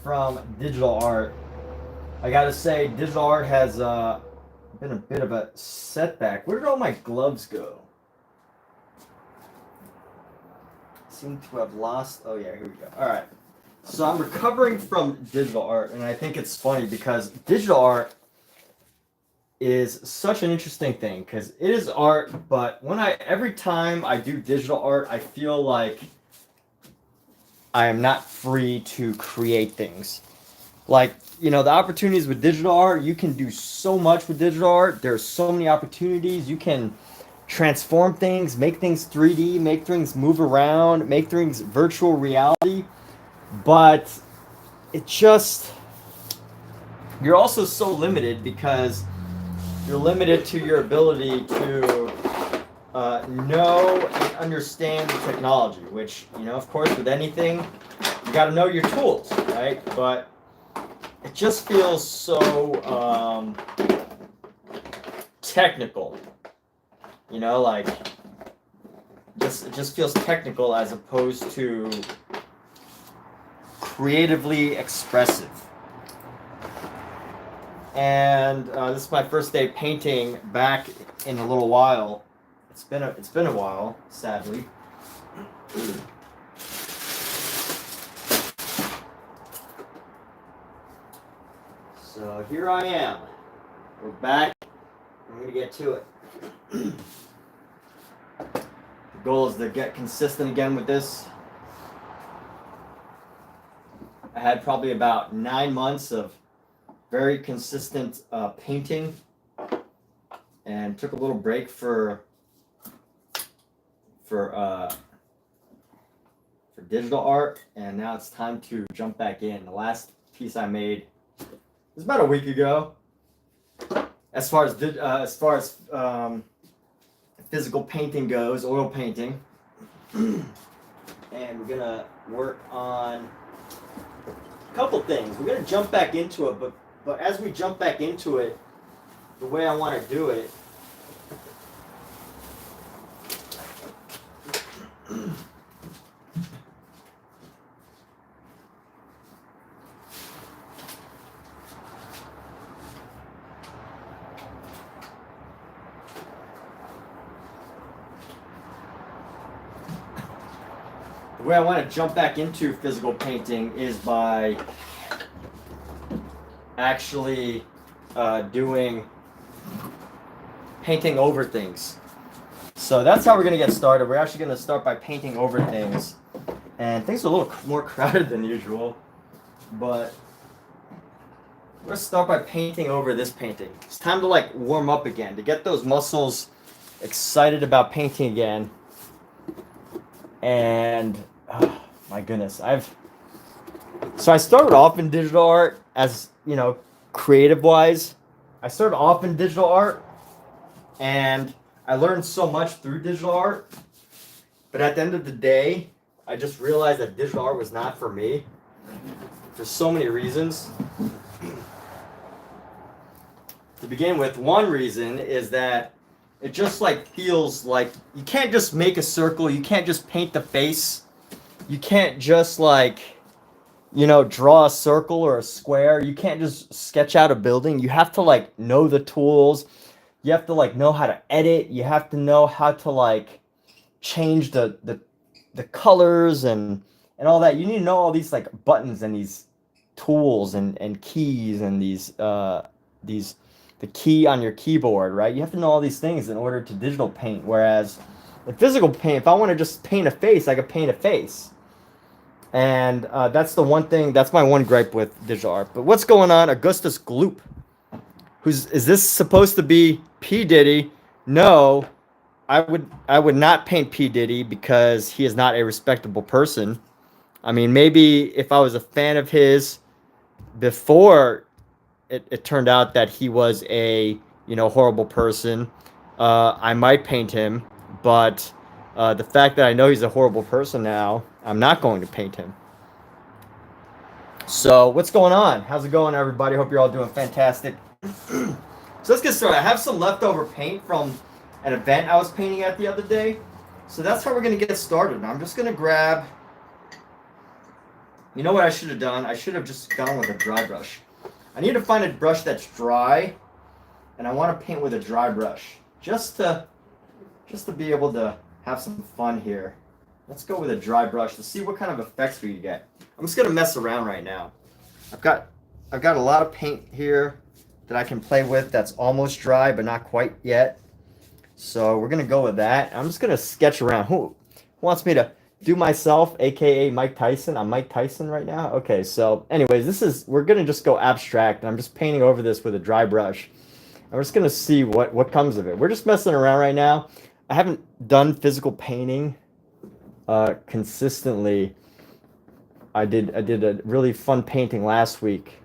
from digital art. I gotta say, digital art has been a bit of a setback. Where did all my gloves go? Seem to have lost. Oh yeah, here we go. All right. So I'm recovering from digital art, and I think it's funny because digital art is such an interesting thing because it is art, but every time I do digital art, I feel like I am not free to create things. Like, the opportunities with digital art, you can do so much with digital art. There's so many opportunities. You can transform things, make things 3D, make things move around, make things virtual reality. But it just, you're also so limited because you're limited to your ability to know and understand the technology, which, of course, with anything, you got to know your tools, right? But it just feels so technical, like it just feels technical as opposed to creatively expressive. And this is my first day painting back in a little while. It's been a while, sadly. So here I am. We're back. I'm gonna get to it. The goal is to get consistent again with this. I had probably about 9 months of very consistent painting, and took a little break for digital art, and now it's time to jump back in. The last piece I made was about a week ago. As far as physical painting goes, oil painting, and we're gonna work on a couple things. We're gonna jump back into it, but as we jump back into it, the way I want to do it. The way I want to jump back into physical painting is by actually doing painting over things. So that's how we're going to get started. We're actually going to start by painting over things. And things are a little more crowded than usual. But we're going to start by painting over this painting. It's time to warm up again, to get those muscles excited about painting again. And oh, my goodness, so I started off in digital art as, creative wise. I started off in digital art, and I learned so much through digital art. But at the end of the day, I just realized that digital art was not for me for so many reasons. To begin with, one reason is that it just feels like you can't just make a circle, you can't just paint the face, you can't just draw a circle or a square, you can't just sketch out a building. You have to know the tools, you have to know how to edit, you have to know how to change the colors and all that. You need to know all these buttons and these tools and keys and these the key on your keyboard, right? You have to know all these things in order to digital paint. Whereas in physical paint, if I want to just paint a face, I could paint a face. And that's the one thing, that's my one gripe with digital art. But what's going on? Augustus Gloop. Is this supposed to be P. Diddy? No, I would not paint P. Diddy because he is not a respectable person. I mean, maybe if I was a fan of his before it turned out that he was a horrible person, I might paint him. But the fact that I know he's a horrible person now, I'm not going to paint him. So what's going on? How's it going, everybody? Hope you're all doing fantastic. So let's get started. I have some leftover paint from an event I was painting at the other day. So that's how we're going to get started. I'm just going to grab You know what I should have done? I should have just gone with a dry brush. I need to find a brush that's dry, and I want to paint with a dry brush just to be able to have some fun here. Let's go with a dry brush to see what kind of effects we get. I'm just gonna mess around right now. I've got a lot of paint here that I can play with that's almost dry but not quite yet. So we're gonna go with that. I'm just gonna sketch around. Who wants me to do myself, aka Mike Tyson? I'm Mike Tyson right now. Okay, so anyways, we're gonna just go abstract, and I'm just painting over this with a dry brush. And we're just gonna see what comes of it. We're just messing around right now. I haven't done physical painting consistently. I did a really fun painting last week,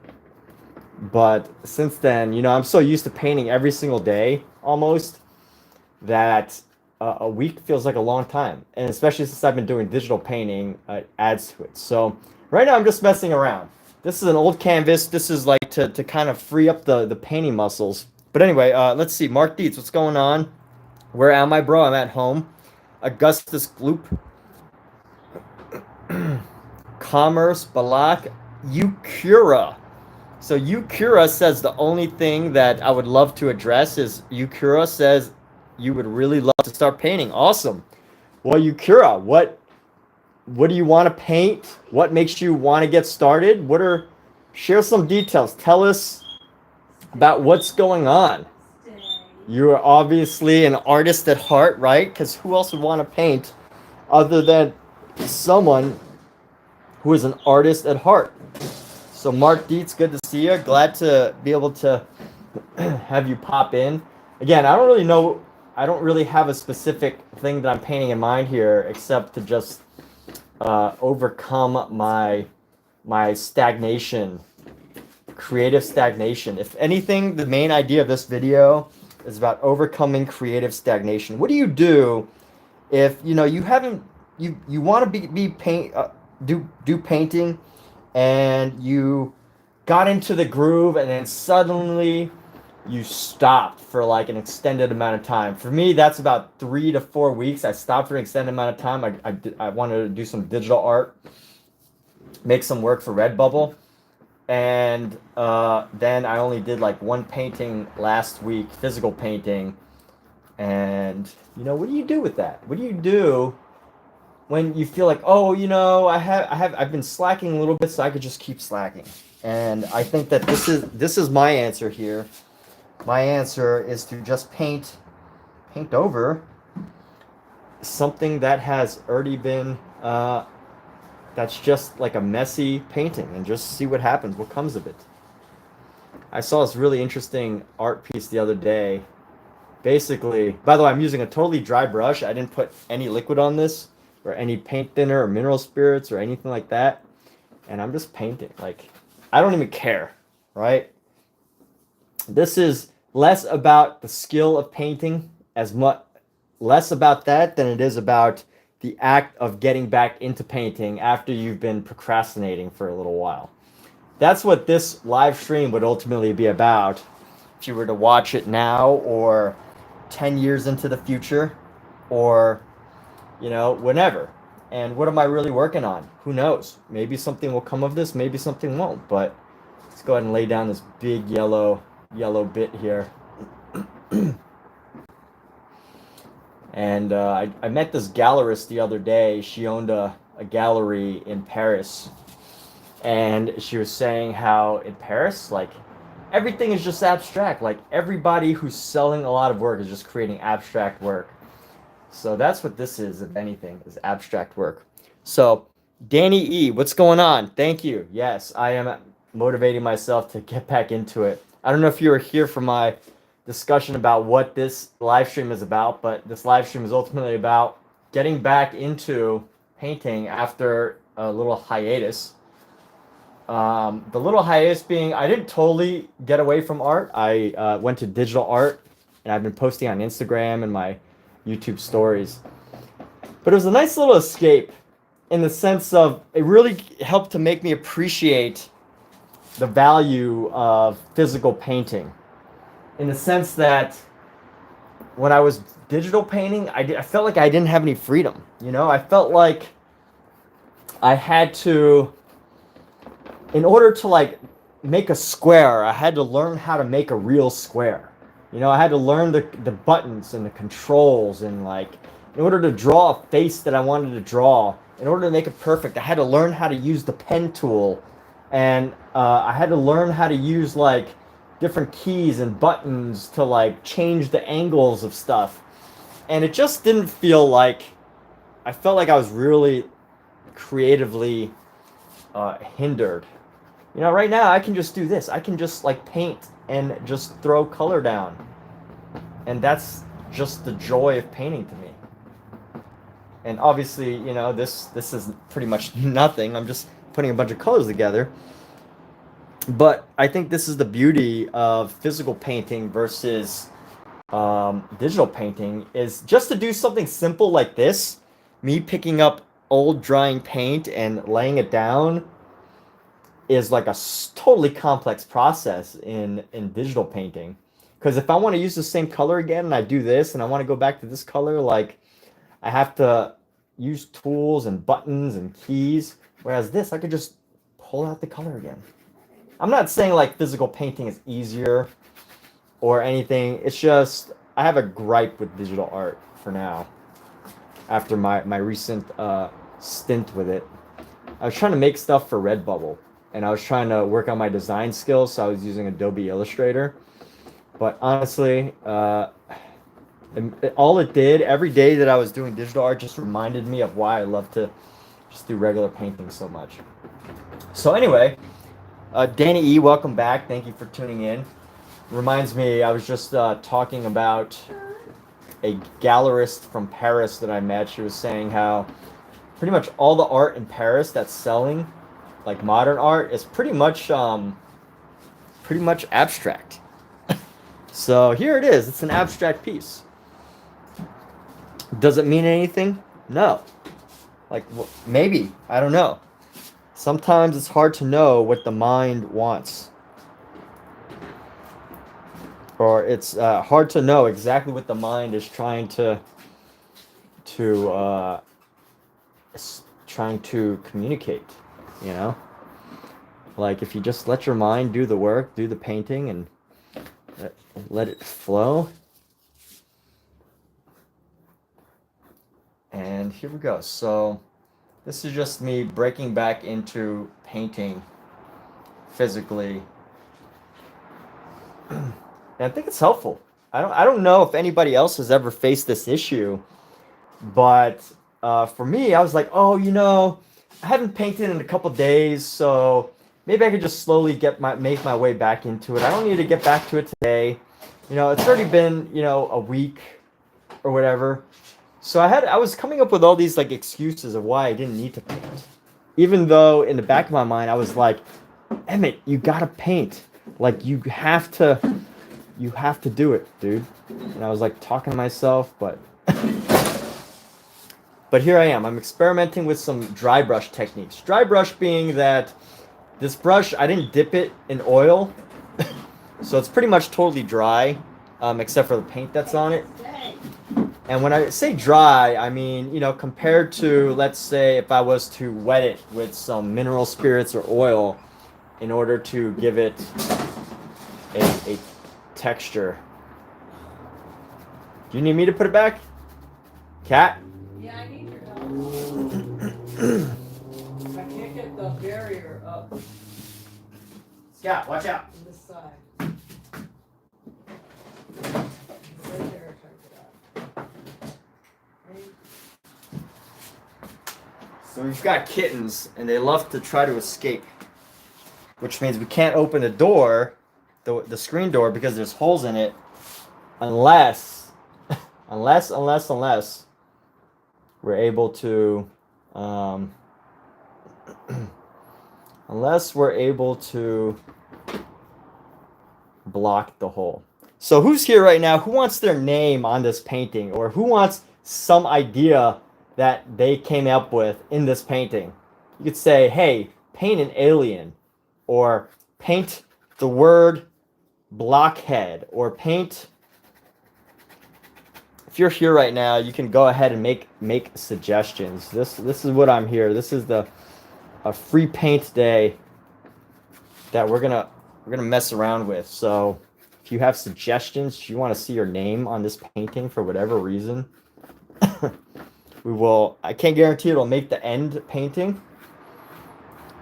but since then, you know, I'm so used to painting every single day almost that a week feels like a long time, and especially since I've been doing digital painting, it adds to it. So right now I'm just messing around. This is an old canvas. This is like to kind of free up the painting muscles. But anyway, let's see. Mark Dietz, what's going on? Where am I, bro? I'm at home. Augustus Gloop. Commerce, Balak, Ukura. So Ukura says the only thing that I would love to address is Ukura says you would really love to start painting. Awesome. Well, Ukura, what do you want to paint? What makes you want to get started? Share some details. Tell us about what's going on. You are obviously an artist at heart, right? Because who else would want to paint other than someone who is an artist at heart? So Mark Dietz, good to see you. Glad to be able to have you pop in. Again, I don't really have a specific thing that I'm painting in mind here, except to just overcome my stagnation, creative stagnation. If anything, the main idea of this video is about overcoming creative stagnation. What do you do if you want to do painting, and you got into the groove and then suddenly you stopped for like an extended amount of time? For me, that's about 3 to 4 weeks. I stopped for an extended amount of time. I wanted to do some digital art, make some work for Redbubble, and then I only did like one painting last week, physical painting. And what do you do with that? What do you do when you feel like, oh, I've been slacking a little bit, so I could just keep slacking? And I think that this is my answer here. My answer is to just paint over something that has already been that's just like a messy painting, and just see what happens, what comes of it. I saw this really interesting art piece the other day. Basically, by the way, I'm using a totally dry brush. I didn't put any liquid on this, or any paint thinner or mineral spirits or anything like that. And I'm just painting. Like, I don't even care, right? This is less about the skill of painting, less about that than it is about the act of getting back into painting after you've been procrastinating for a little while. That's what this live stream would ultimately be about if you were to watch it now, or 10 years into the future, or whenever. And what am I really working on? Who knows? Maybe something will come of this, maybe something won't. But let's go ahead and lay down this big yellow bit here. And I met this gallerist the other day. She owned a gallery in Paris, and she was saying how in Paris, like, everything is just abstract. Like, everybody who's selling a lot of work is just creating abstract work. So that's what this is, if anything, is abstract work. So Danny E, what's going on? Thank you. Yes, I am motivating myself to get back into it. I don't know if you were here for my discussion about what this live stream is about, but this live stream is ultimately about getting back into painting after a little hiatus. The little hiatus being, I didn't totally get away from art. I went to digital art, and I've been posting on Instagram and my YouTube stories. But it was a nice little escape, in the sense of it really helped to make me appreciate the value of physical painting. In the sense that when I was digital painting, I felt like I didn't have any freedom. I felt like I had to in order to like make a square, I had to learn how to make a real square. You know, I had to learn the buttons and the controls, and like in order to draw a face that I wanted to draw, in order to make it perfect, I had to learn how to use the pen tool, and I had to learn how to use like different keys and buttons to like change the angles of stuff. And it just didn't feel like, I felt like I was really creatively hindered. You know, right now I can just do this. I can just like paint and just throw color down. And that's just the joy of painting to me. And obviously, you know, this is pretty much nothing. I'm just putting a bunch of colors together. But I think this is the beauty of physical painting versus digital painting, is just to do something simple like this, me picking up old drying paint and laying it down, is like a totally complex process in digital painting. Because if I want to use the same color again and I do this and I want to go back to this color, like I have to use tools and buttons and keys. Whereas this, I could just pull out the color again. I'm not saying like physical painting is easier or anything. It's just I have a gripe with digital art for now. After my recent stint with it, I was trying to make stuff for Redbubble, and I was trying to work on my design skills, so I was using Adobe Illustrator. But honestly, all it did, every day that I was doing digital art, just reminded me of why I love to just do regular painting so much. So anyway, Danny E, welcome back. Thank you for tuning in. Reminds me, I was just talking about a gallerist from Paris that I met. She was saying how pretty much all the art in Paris that's selling, like modern art, is pretty much abstract. So here it is. It's an abstract piece. Does it mean anything? No. Like, maybe. I don't know. Sometimes it's hard to know what the mind wants. Or it's hard to know exactly what the mind is trying to communicate, you know? Like, if you just let your mind do the work, do the painting, and let it flow. And here we go. So this is just me breaking back into painting physically. And I think it's helpful. I don't know if anybody else has ever faced this issue, but for me, I was like, oh, you know, I haven't painted in a couple days, so maybe I could just slowly make my way back into it. I don't need to get back to it today. You know, it's already been, you know, a week or whatever. So I was coming up with all these like excuses of why I didn't need to paint. Even though in the back of my mind I was like, Emmett, you gotta paint. Like you have to do it, dude. And I was like talking to myself, but here I am. I'm experimenting with some dry brush techniques. Dry brush being that this brush, I didn't dip it in oil. So it's pretty much totally dry, except for the paint that's on it. And when I say dry, I mean, you know, compared to, let's say, if I was to wet it with some mineral spirits or oil in order to give it a texture. Do you need me to put it back? Cat? Yeah, I need your help. I can't get the barrier up Scout, watch out. on this side. Right there, check it out. Right. So we've got kittens, and they love to try to escape, which means we can't open the door, the screen door, because there's holes in it, unless we're able to, block the hole. So who's here right now? Who wants their name on this painting, or who wants some idea that they came up with in this painting? You could say, hey, paint an alien, or paint the word blockhead, or paint. If you're here right now, you can go ahead and make suggestions. This is what I'm here. This is a free paint day. that we're gonna mess around with. So if you have suggestions, if you want to see your name on this painting for whatever reason, we will. I can't guarantee it'll make the end painting,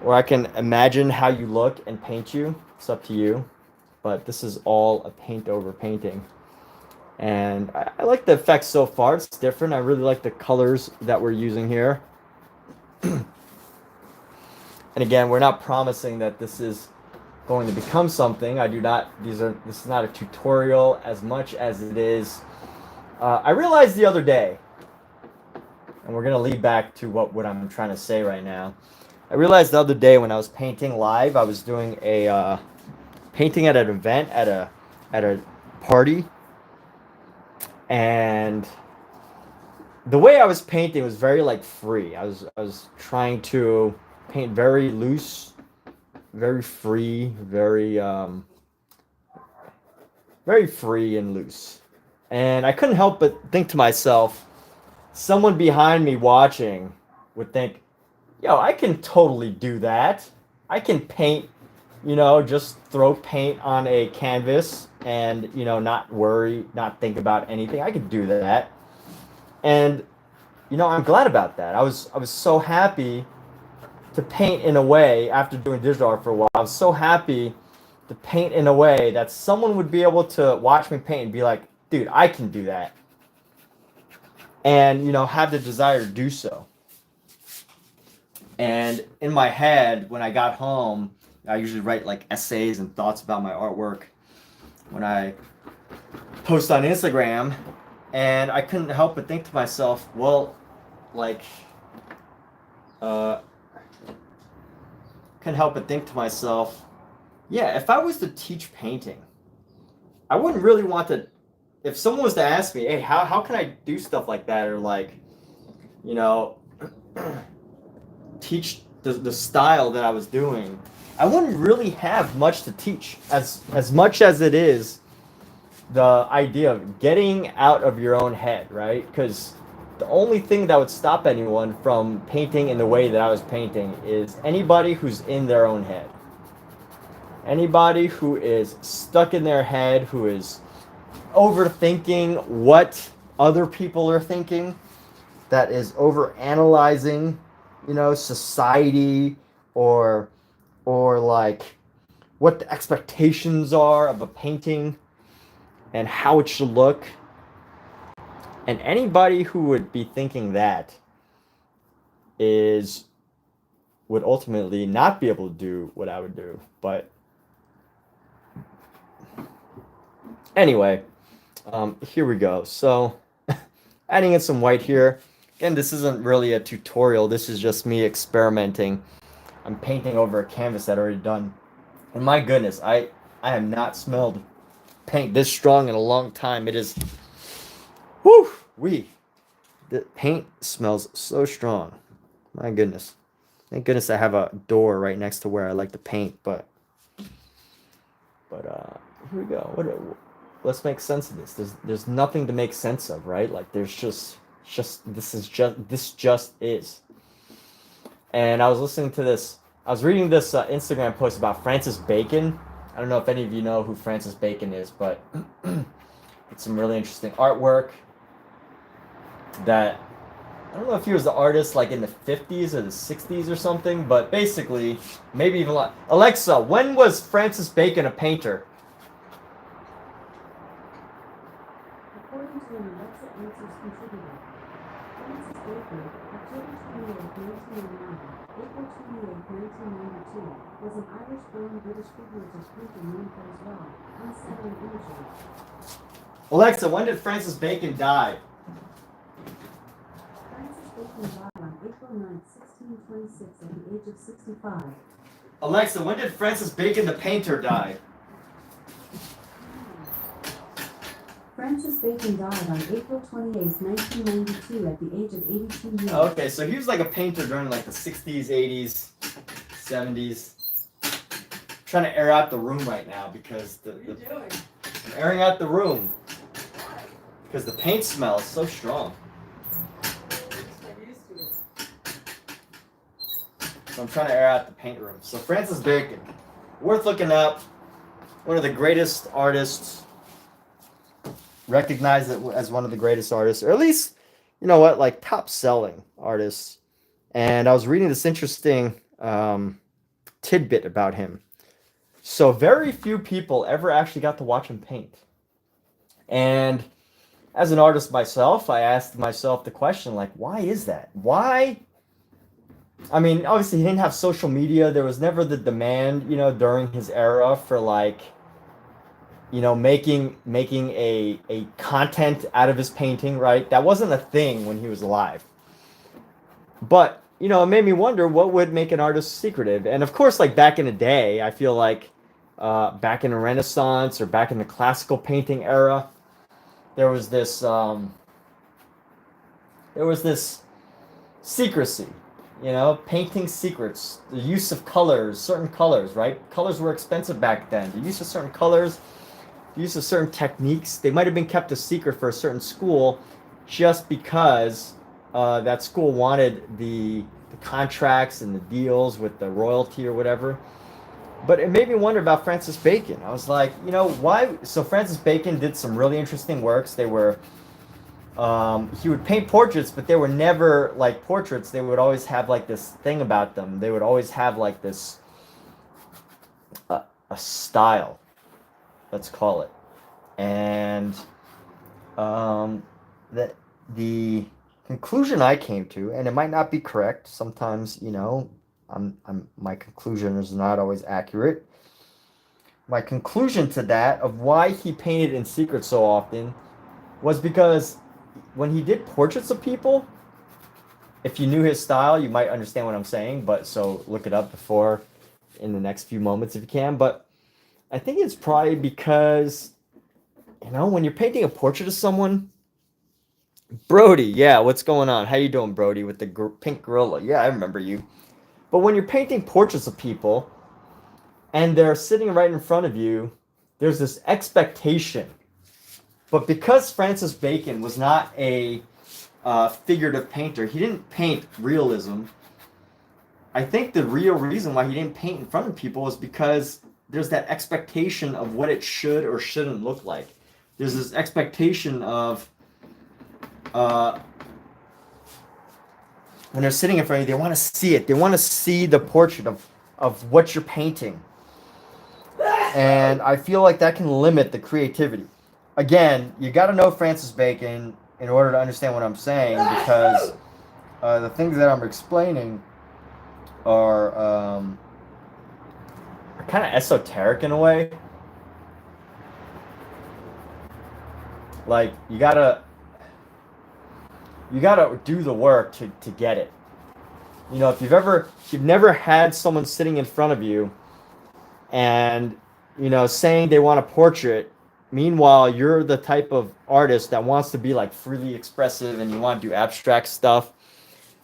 or I can imagine how you look and paint you. It's up to you. But this is all a paint over painting. And I like the effects so far. It's different. I really like the colors that we're using here. And again, we're not promising that this is going to become something. I do not. This is not a tutorial as much as it is. I realized the other day, and we're gonna lead back to what I'm trying to say right now. I realized the other day when I was painting live, I was doing a painting at an event at a party, and the way I was painting was very like free. I was trying to paint very loose, very free, very free and loose. And I couldn't help but think to myself, someone behind me watching would think, yo, I can totally do that. I can paint, just throw paint on a canvas and, not worry, not think about anything. I could do that. And, I'm glad about that. I was so happy to paint in a way, after doing digital art for a while, I was so happy to paint in a way that someone would be able to watch me paint and be like, dude, I can do that. And, have the desire to do so. And in my head, when I got home, I usually write like essays and thoughts about my artwork when I post on Instagram. And I couldn't help but think to myself, well, couldn't help but think to myself, yeah, if I was to teach painting, I wouldn't really want to, if someone was to ask me, hey, how can I do stuff like that? Or teach the style that I was doing, I wouldn't really have much to teach, as much as it is the idea of getting out of your own head, right? Because the only thing that would stop anyone from painting in the way that I was painting is anybody who's in their own head. Anybody who is stuck in their head, who is overthinking what other people are thinking, that is overanalyzing, society or like what the expectations are of a painting and how it should look. And anybody who would be thinking that would ultimately not be able to do what I would do. But anyway, here we go. So adding in some white here. Again, this isn't really a tutorial. This is just me experimenting. I'm painting over a canvas that I already done. And my goodness, I have not smelled paint this strong in a long time. It is, the paint smells so strong. My goodness. Thank goodness I have a door right next to where I like to paint. But here we go. Let's make sense of this. There's nothing to make sense of, right? Like there's this just is. And I was reading this Instagram post about Francis Bacon. I don't know if any of you know who Francis Bacon is, but it's some really interesting artwork that, I don't know if he was the artist like in the 50s or the 60s or something, but basically, maybe even like, Alexa, when was Francis Bacon a painter? According to an Alexa Answers contributor, Francis Bacon, October 28, 1909, April 28, 1992, was an Irish-born British figurative painter known for his raw, unsettling imagery. Alexa, when did Francis Bacon die? Francis Bacon died on April 9, 1626, at the age of 65. Alexa, when did Francis Bacon the painter die? Francis Bacon died on April 28, 1992, at the age of 82 years. Okay, so he was like a painter during like the 60s, 80s, 70s. I'm trying to air out the room right now because What are you doing? I'm airing out the room because the paint smell is so strong. Just get used to it. So I'm trying to air out the paint room. So Francis Bacon. worth looking up. One of the greatest artists, recognized as one of the greatest artists, or at least, you know what, like top selling artists. And I was reading this interesting tidbit about him. So very few people ever actually got to watch him paint. And as an artist myself, I asked myself the question, like, why is that? Why? I mean, obviously he didn't have social media. There was never the demand, you know, during his era for like, you know, making a content out of his painting, right? That wasn't a thing when he was alive. But, you know, it made me wonder what would make an artist secretive. And of course, like back in the day, I feel like back in the Renaissance or back in the classical painting era, there was this secrecy, you know, painting secrets, the use of colors, certain colors, right? Colors were expensive back then. The use of certain colors, the use of certain techniques, they might have been kept a secret for a certain school just because that school wanted the contracts and the deals with the royalty or whatever. But it made me wonder about Francis Bacon. I was like, you know, why? So Francis Bacon did some really interesting works. They were, he would paint portraits, but they were never like portraits. They would always have like this thing about them. They would always have like this, a style, let's call it. And the conclusion I came to, and it might not be correct. Sometimes, you know, my conclusion is not always accurate. My conclusion to that of why he painted in secret so often was because when he did portraits of people, if you knew his style, you might understand what I'm saying, but so look it up before in the next few moments if you can. But I think it's probably because, you know, when you're painting a portrait of someone, Brody, yeah, what's going on? How you doing, Brody, with the pink gorilla? Yeah, I remember you. But when you're painting portraits of people and they're sitting right in front of you, there's this expectation. But because Francis Bacon was not a figurative painter, he didn't paint realism. I think the real reason why he didn't paint in front of people is because there's that expectation of what it should or shouldn't look like. There's this expectation of when they're sitting in front of you, they want to see it. They want to see the portrait of what you're painting. And I feel like that can limit the creativity. Again, you got to know Francis Bacon in order to understand what I'm saying, because the things that I'm explaining are kind of esoteric in a way. Like, you gotta do the work to get it. You know, if you've never had someone sitting in front of you and, you know, saying they want a portrait, meanwhile you're the type of artist that wants to be like freely expressive and you want to do abstract stuff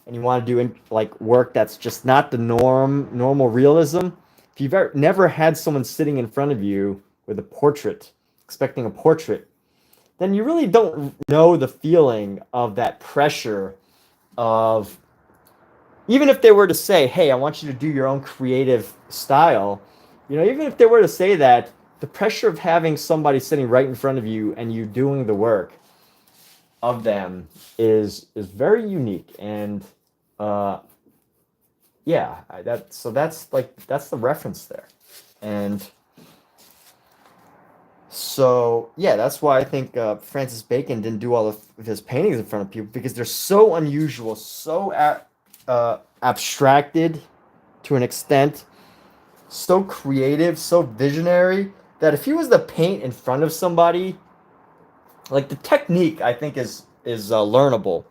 and you want to do like work that's just not the normal realism. If you've never had someone sitting in front of you with a portrait, expecting a portrait, then you really don't know the feeling of that pressure of, even if they were to say, hey, I want you to do your own creative style, you know, even if they were to say that, the pressure of having somebody sitting right in front of you and you doing the work of them is very unique. And yeah, that's the reference there. And so, yeah, that's why I think Francis Bacon didn't do all of his paintings in front of people, because they're so unusual, so abstracted to an extent, so creative, so visionary, that if he was to paint in front of somebody, like the technique, I think is learnable.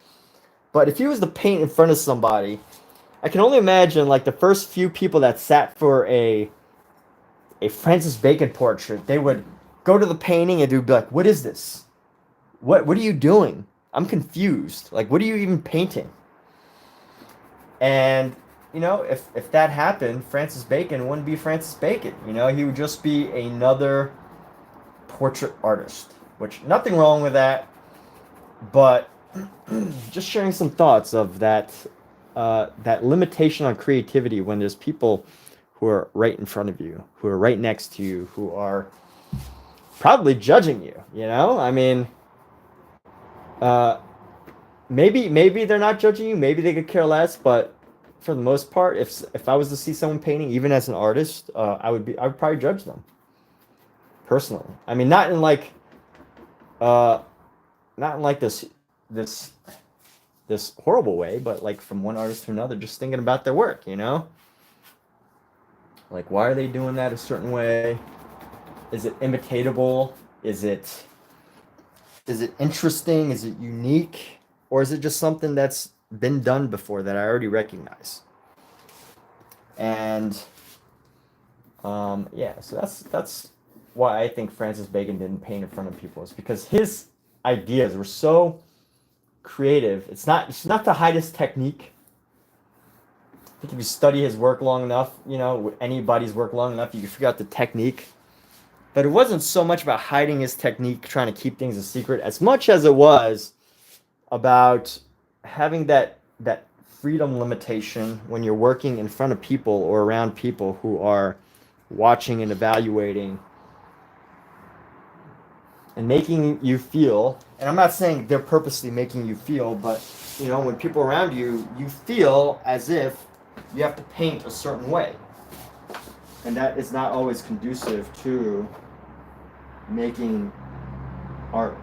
But if he was to paint in front of somebody, I can only imagine like the first few people that sat for a Francis Bacon portrait, they would go to the painting and be like, what is this? What are you doing? I'm confused. Like, what are you even painting? And, you know, if that happened, Francis Bacon wouldn't be Francis Bacon. You know, he would just be another portrait artist, which nothing wrong with that. But just sharing some thoughts of that limitation on creativity when there's people who are right in front of you, who are right next to you, who are probably judging you, you know? I mean, maybe they're not judging you, maybe they could care less, but for the most part, if I was to see someone painting, even as an artist, I would probably judge them personally. I mean, not in like this this horrible way, but like from one artist to another, just thinking about their work, you know? Like, why are they doing that a certain way? Is it imitatable? Is it interesting? Is it unique? Or is it just something that's been done before that I already recognize? And yeah, so that's why I think Francis Bacon didn't paint in front of people. It's because his ideas were so creative. It's not to hide his technique. I think if you study his work long enough, you know, anybody's work long enough, you can figure out the technique. But it wasn't so much about hiding his technique, trying to keep things a secret, as much as it was about having that freedom limitation when you're working in front of people or around people who are watching and evaluating and making you feel, and I'm not saying they're purposely making you feel, but you know, when people around you, you feel as if you have to paint a certain way. And that is not always conducive to making art.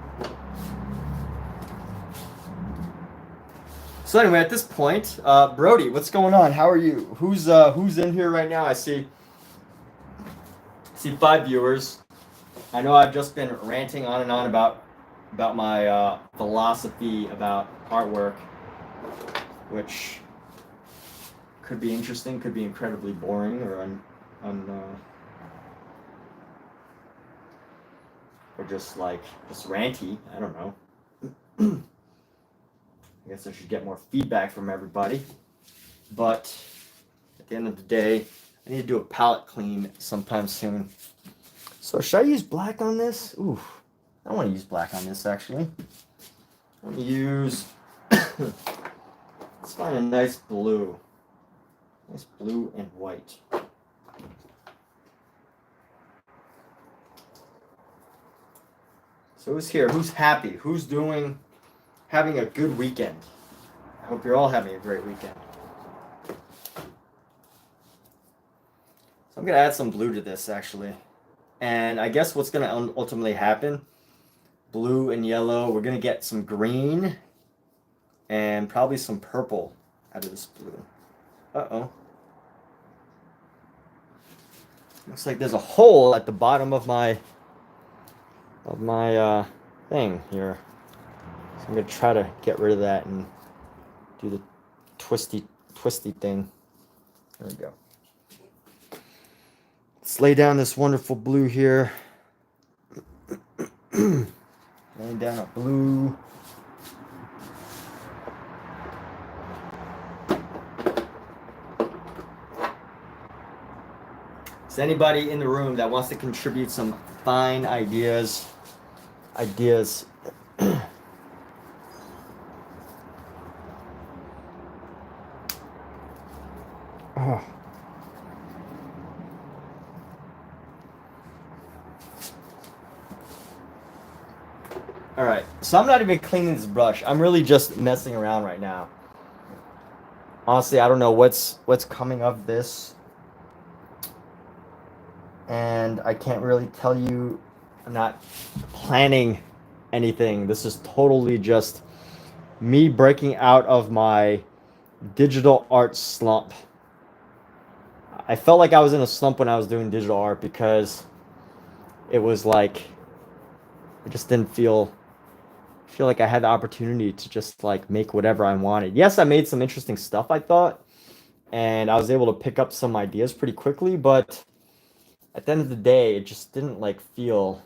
So anyway, at this point, Brody, what's going on? How are you? Who's in here right now? I see 5 viewers. I know I've just been ranting on and on about my philosophy about artwork, which could be interesting, could be incredibly boring, or or just ranty. I don't know. I guess I should get more feedback from everybody. But at the end of the day, I need to do a palette clean sometime soon. So should I use black on this? Ooh, I don't want to use black on this actually. I want to use, let's find a nice blue. Nice blue and white. So who's here? Who's happy? Who's having a good weekend? I hope you're all having a great weekend. So I'm going to add some blue to this actually. And I guess what's going to ultimately happen, blue and yellow, we're going to get some green and probably some purple out of this blue. Uh-oh. Looks like there's a hole at the bottom of my thing here. So I'm going to try to get rid of that and do the twisty thing. There we go. Let's lay down this wonderful blue here. Laying down a blue. Is anybody in the room that wants to contribute some fine ideas? Oh. All right, so I'm not even cleaning this brush. I'm really just messing around right now. Honestly, I don't know what's coming of this. And I can't really tell you. I'm not planning anything. This is totally just me breaking out of my digital art slump. I felt like I was in a slump when I was doing digital art because it was like I just didn't feel like I had the opportunity to just like make whatever I wanted. Yes, I made some interesting stuff, I thought, and I was able to pick up some ideas pretty quickly, but at the end of the day, it just didn't like feel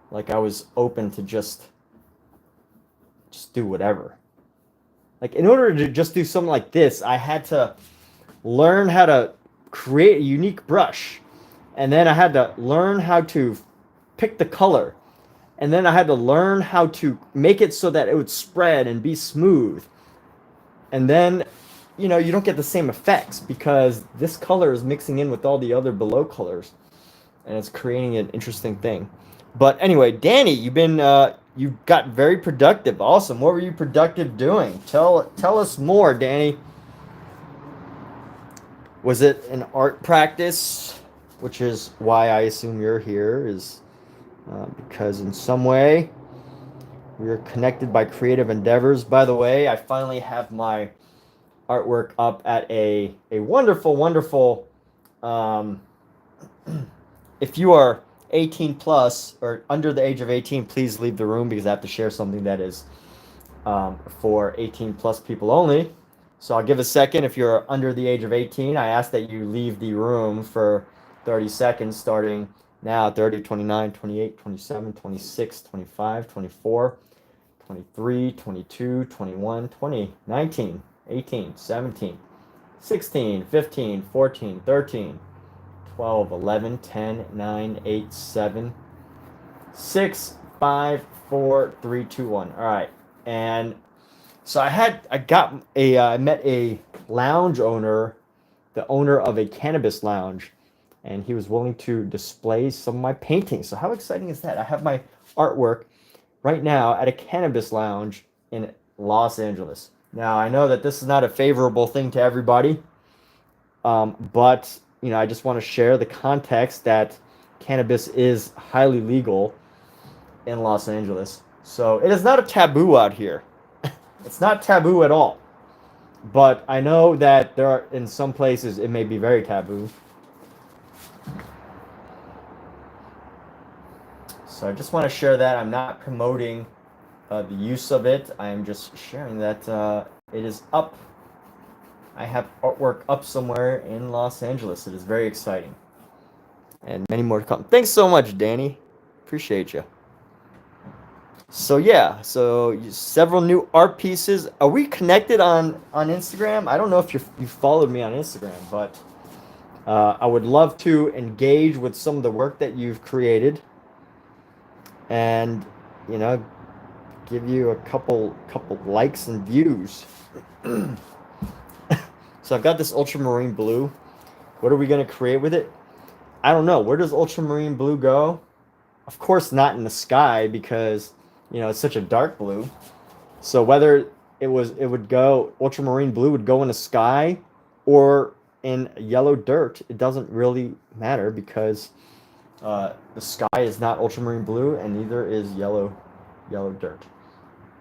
like I was open to just do whatever. Like in order to just do something like this, I had to learn how to create a unique brush, and then I had to learn how to pick the color, and then I had to learn how to make it so that it would spread and be smooth, and then you know, you don't get the same effects because this color is mixing in with all the other below colors, and it's creating an interesting thing. But anyway, Danny, you got very productive. Awesome. What were you productive doing? Tell us more, Danny. Was it an art practice, which is why I assume you're here, is because in some way we're connected by creative endeavors. By the way, I finally have my artwork up at a wonderful, wonderful. Um, if you are 18 plus or under the age of 18, please leave the room because I have to share something that is for 18 plus people only. So I'll give a second. If you're under the age of 18, I ask that you leave the room for 30 seconds starting now. 30, 29, 28, 27, 26, 25, 24, 23, 22, 21, 20, 19, 18, 17, 16, 15, 14, 13, 12, 11, 10, 9, 8, 7, 6, 5, 4, 3, 2, 1. All right. And so I met a lounge owner, the owner of a cannabis lounge, and he was willing to display some of my paintings. So how exciting is that? I have my artwork right now at a cannabis lounge in Los Angeles. Now, I know that this is not a favorable thing to everybody, but you know, I just want to share the context that cannabis is highly legal in Los Angeles. So it is not a taboo out here. It's not taboo at all. But I know that there are, in some places, it may be very taboo. So I just want to share that. I'm not promoting the use of it. I am just sharing that it is up. I have artwork up somewhere in Los Angeles. It is very exciting. And many more to come. Thanks so much, Danny. Appreciate you. So yeah, several new art pieces. Are we connected on Instagram? I don't know if you followed me on Instagram, but I would love to engage with some of the work that you've created, and you know, give you a couple likes and views. So I've got this ultramarine blue. What are we gonna create with it? I don't know. Where does ultramarine blue go? Of course, not in the sky because you know, it's such a dark blue. So whether it would go, ultramarine blue would go in the sky or in yellow dirt, it doesn't really matter because the sky is not ultramarine blue and neither is yellow dirt.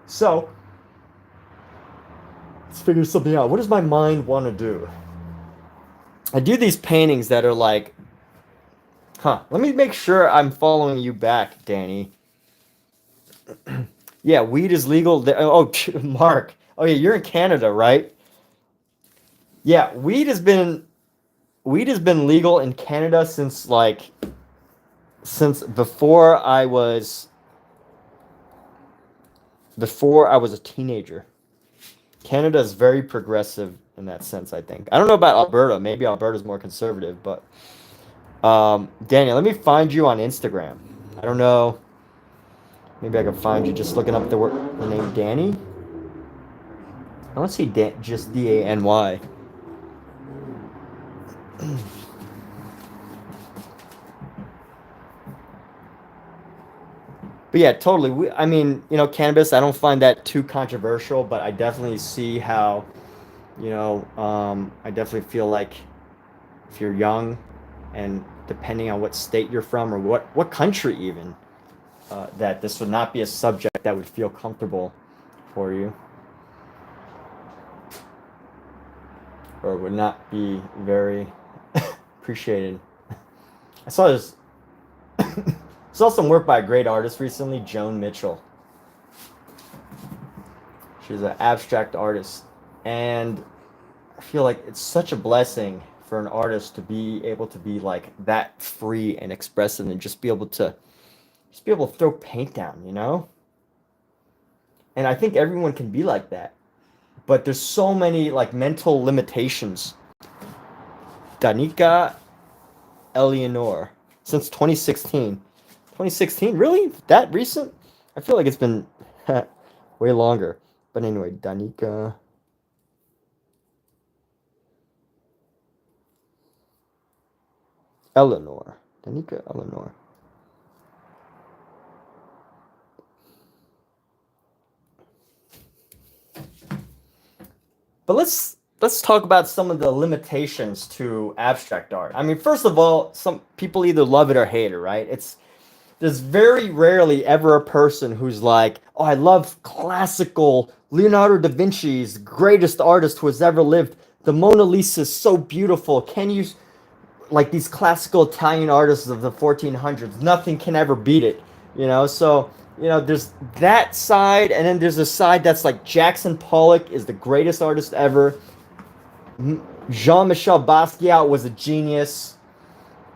So let's figure something out. What does my mind want to do? I do these paintings that are like, let me make sure I'm following you back, Danny. Yeah, weed is legal. Oh, Mark. Oh yeah, you're in Canada, right? Yeah, weed has been legal in Canada since before I was a teenager. Canada is very progressive in that sense, I think. I don't know about Alberta. Maybe Alberta's more conservative, but Daniel, let me find you on Instagram. I don't know. Maybe I can find you just looking up the name Danny. I don't see just D-A-N-Y. But yeah, totally. I mean, you know, cannabis, I don't find that too controversial, but I definitely see how, you know, I definitely feel like if you're young and depending on what state you're from or what country even, that this would not be a subject that would feel comfortable for you. Or would not be very appreciated. I saw this. Saw some work by a great artist recently, Joan Mitchell. She's an abstract artist, and I feel like it's such a blessing for an artist to be able to be like that free and expressive and just be able to throw paint down, you know? And I think everyone can be like that. But there's so many like mental limitations. Danica Eleanor, since 2016. 2016? Really? That recent? I feel like it's been way longer. But anyway, Danica. Eleanor. Danica Eleanor. But let's talk about some of the limitations to abstract art. I mean, first of all, some people either love it or hate it, right? There's very rarely ever a person who's like, oh, I love classical Leonardo da Vinci's greatest artist who has ever lived. The Mona Lisa is so beautiful. Can you, like these classical Italian artists of the 1400s, nothing can ever beat it, you know? So, you know, there's that side, and then there's a side that's like Jackson Pollock is the greatest artist ever. Jean-Michel Basquiat was a genius,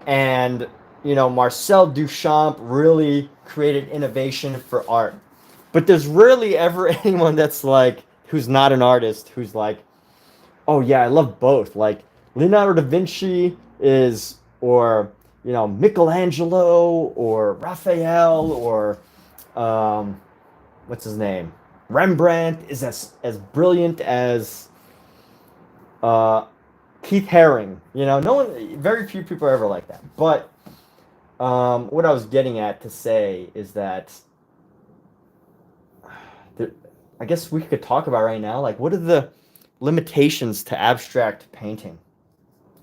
and you know, Marcel Duchamp really created innovation for art. But there's rarely ever anyone that's like, who's not an artist, who's like, oh yeah, I love both. Like Leonardo da Vinci is, or you know, Michelangelo or Raphael or what's his name, Rembrandt is as brilliant as Keith Haring. You know, no one, very few people are ever like that. But what I was getting at to say is that I guess we could talk about right now, like, what are the limitations to abstract painting?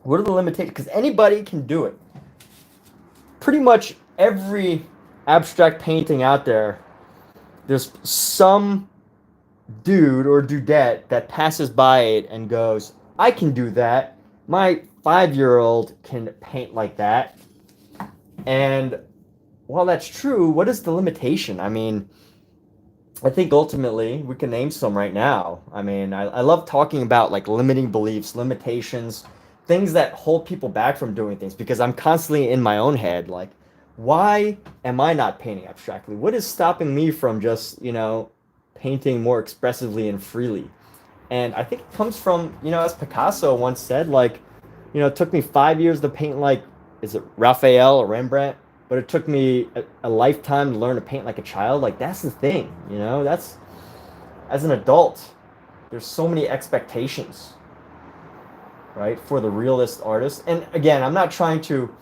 What are the limitations? Because anybody can do it. Pretty much every abstract painting out there, there's some dude or dudette that passes by it and goes, I can do that. My 5-year-old can paint like that. And while that's true, what is the limitation? I mean, I think ultimately we can name some right now. I mean, I love talking about like limiting beliefs, limitations, things that hold people back from doing things, because I'm constantly in my own head like, why am I not painting abstractly? What is stopping me from just, you know, painting more expressively and freely? And I think it comes from, you know, as Picasso once said, like, you know, it took me 5 years to paint like, is it Raphael or Rembrandt? But it took me a lifetime to learn to paint like a child. Like, that's the thing, you know? That's, as an adult, there's so many expectations, right, for the realist artist. And again, I'm not trying to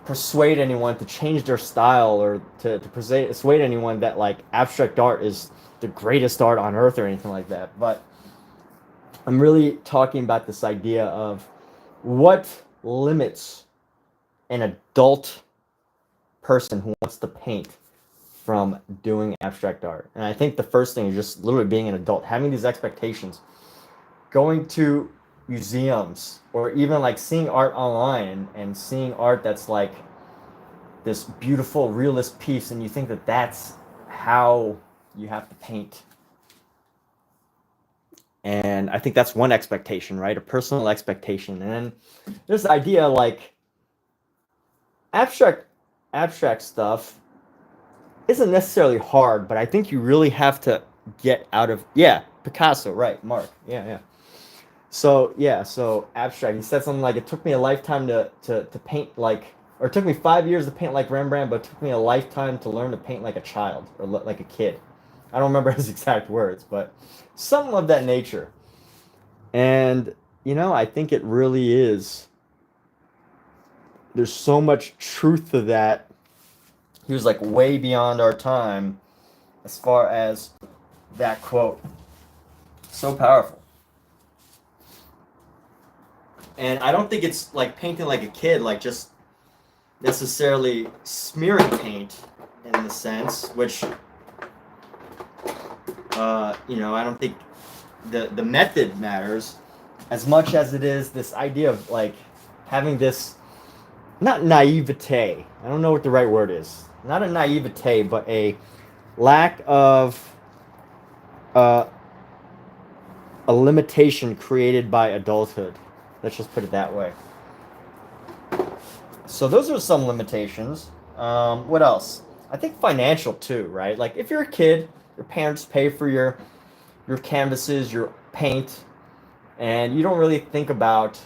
persuade anyone to change their style or to persuade anyone that, like, abstract art is the greatest art on earth or anything like that. But I'm really talking about this idea of what limits an adult person who wants to paint from doing abstract art. And I think the first thing is just literally being an adult, having these expectations, going to museums, or even like seeing art online and seeing art that's like this beautiful realist piece, and you think that that's how you have to paint. And I think that's one expectation, right? A personal expectation. And then there's the idea like abstract stuff isn't necessarily hard, but I think you really have to get out of, yeah, Picasso, right, Mark, yeah. So abstract, he said something like, it took me a lifetime to paint like, or it took me 5 years to paint like Rembrandt, but it took me a lifetime to learn to paint like a child, or like a kid. I don't remember his exact words, but something of that nature. And, you know, I think it really is, there's so much truth to that. He was like way beyond our time as far as that quote. So powerful. And I don't think it's like painting like a kid, like just necessarily smearing paint in the sense, which, you know, I don't think the method matters as much as it is this idea of like having this, not naivete, I don't know what the right word is, not a naivete, but a lack of a limitation created by adulthood. Let's just put it that way. So those are some limitations. What else? I think financial too, right? Like if you're a kid, your parents pay for your canvases, your paint, and you don't really think about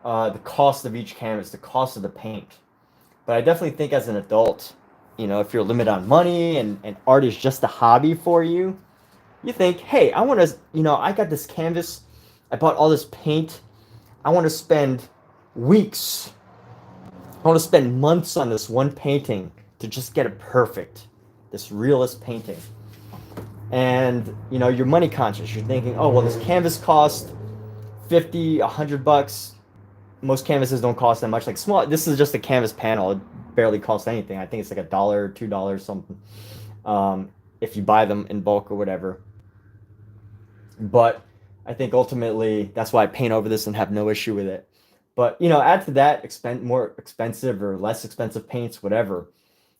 the cost of each canvas, the cost of the paint. But I definitely think as an adult, you know, if you're limited on money and art is just a hobby for you, you think, hey, I want to, you know, I got this canvas, I bought all this paint, I want to spend weeks I want to spend months on this one painting to just get it perfect, this realist painting. And you know, you're money conscious. You're thinking, oh well, this canvas cost 50, $100. Most canvases don't cost that much. Like small, this is just a canvas panel. It barely costs anything. I think it's like $1, $2, something. If you buy them in bulk or whatever. But I think ultimately that's why I paint over this and have no issue with it. But you know, add to that more expensive or less expensive paints, whatever.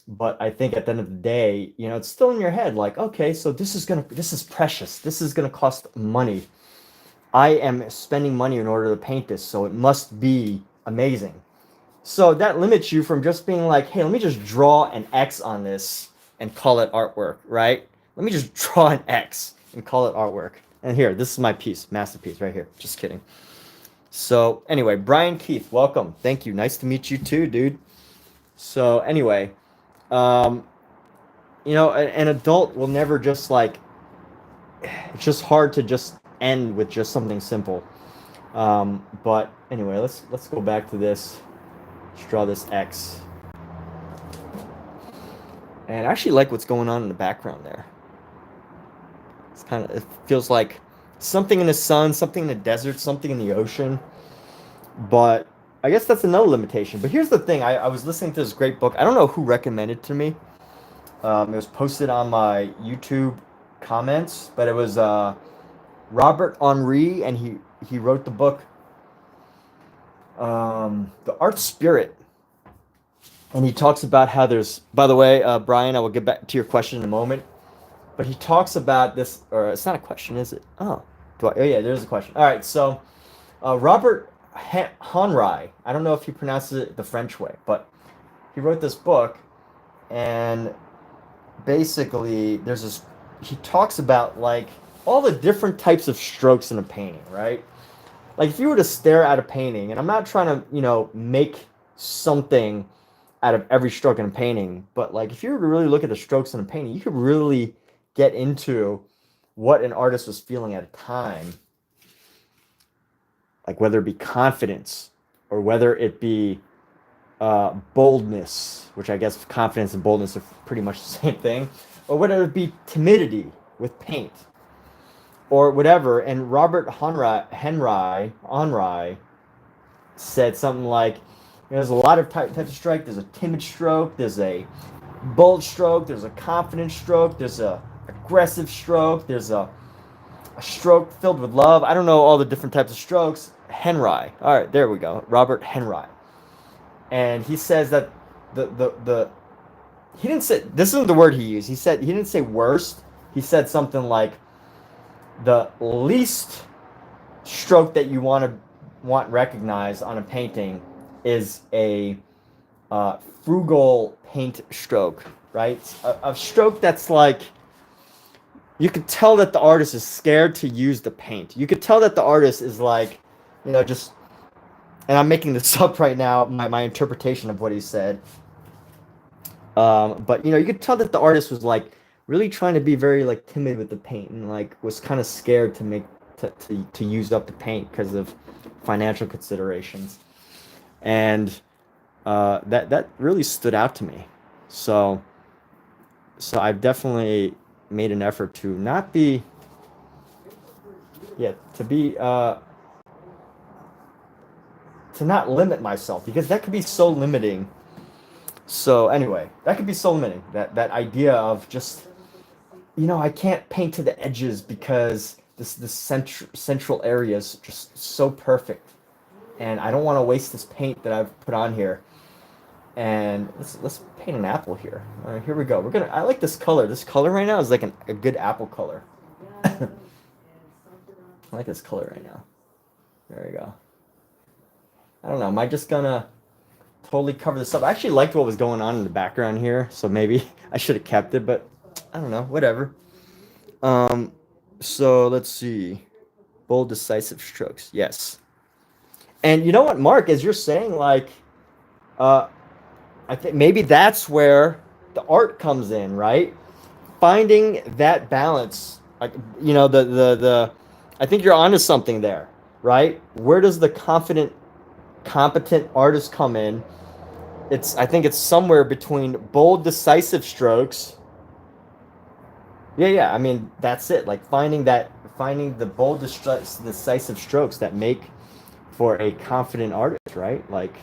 But I think at the end of the day, you know, it's still in your head like, okay, so this is precious. This is gonna cost money. I am spending money in order to paint this, so it must be amazing. So that limits you from just being like, hey, let me just draw an X on this and call it artwork, right? Let me just draw an X and call it artwork. And here, this is my piece, masterpiece right here. Just kidding. So anyway, Brian Keith, welcome. Thank you. Nice to meet you too, dude. So anyway, you know, an adult will never just like, it's just hard to just end with just something simple. But anyway, let's go back to this. Let's draw this X. And I actually like what's going on in the background there. It's kind of, it feels like something in the sun, something in the desert, something in the ocean. But I guess that's another limitation. But here's the thing. I was listening to this great book. I don't know who recommended it to me. It was posted on my YouTube comments, but it was Robert Henri, and he wrote the book The Art Spirit. And he talks about how there's, by the way, Brian, I will get back to your question in a moment. But he talks about this, or it's not a question, is it? Oh yeah, there's a question. All right, so Robert Henri, I don't know if he pronounces it the French way, but he wrote this book, and basically he talks about like all the different types of strokes in a painting, right? Like if you were to stare at a painting, and I'm not trying to, you know, make something out of every stroke in a painting, but like if you were to really look at the strokes in a painting, you could really get into what an artist was feeling at a time. Like whether it be confidence or whether it be boldness, which I guess confidence and boldness are pretty much the same thing, or whether it be timidity with paint or whatever. And Robert Henri said something like, you know, there's a lot of types of stroke. There's a timid stroke, there's a bold stroke, there's a confident stroke, there's a aggressive stroke, there's a stroke filled with love. I don't know all the different types of strokes. Henri. All right, there we go. Robert Henri. And he says that he didn't say, this isn't the word he used. He didn't say worst. He said something like the least stroke that you want recognized on a painting is a frugal paint stroke, right? A stroke that's like, you could tell that the artist is scared to use the paint. You could tell that the artist is like, you know, just, and I'm making this up right now, my interpretation of what he said. But, you know, you could tell that the artist was like really trying to be very like timid with the paint and like was kind of scared to use up the paint because of financial considerations. And that really stood out to me. So I've definitely made an effort to not be, to not limit myself, because that could be so limiting. So anyway, that could be so limiting, that idea of just, you know, I can't paint to the edges because this central area is just so perfect. And I don't want to waste this paint that I've put on here. And let's paint an apple here. All right, here we go. I like this color. This color right now is like a good apple color. I like this color right now. There we go. I don't know. Am I just gonna totally cover this up? I actually liked what was going on in the background here, so maybe I should have kept it, but I don't know. Whatever. So let's see. Bold, decisive strokes. Yes. And you know what, Mark, as you're saying, like, I think maybe that's where the art comes in, right? Finding that balance, like, you know, I think you're onto something there, right? Where does the confident, competent artist come in, I think it's somewhere between bold, decisive strokes. Yeah. I mean, that's it. Like finding the bold, decisive strokes that make for a confident artist, right? Like,